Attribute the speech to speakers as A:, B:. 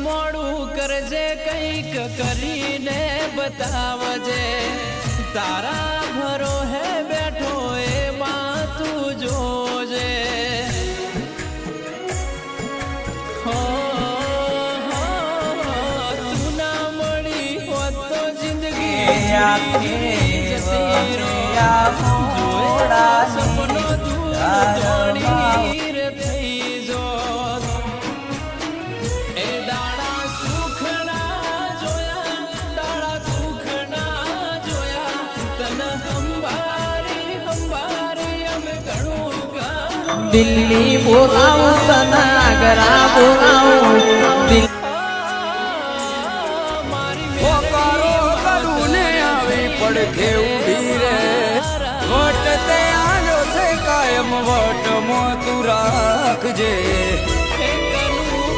A: મોડું કરજે કંઈક કરીને બતાવજે તારા ભરો હે બેઠો એમાં તું જોજે તું ના મળી હોત તો જિંદગી જોયા સપનો દૂર દોડી રે થઈ જોત એ દાડા સુખના જોયા તન હંબારી અમે ઘણું
B: દિલ્હી બોલાવું તને આગ્રા બોલાવું
C: પડખે ઉભી રે વટ તે આલો છે કાયમ વટ મો તું રાખજે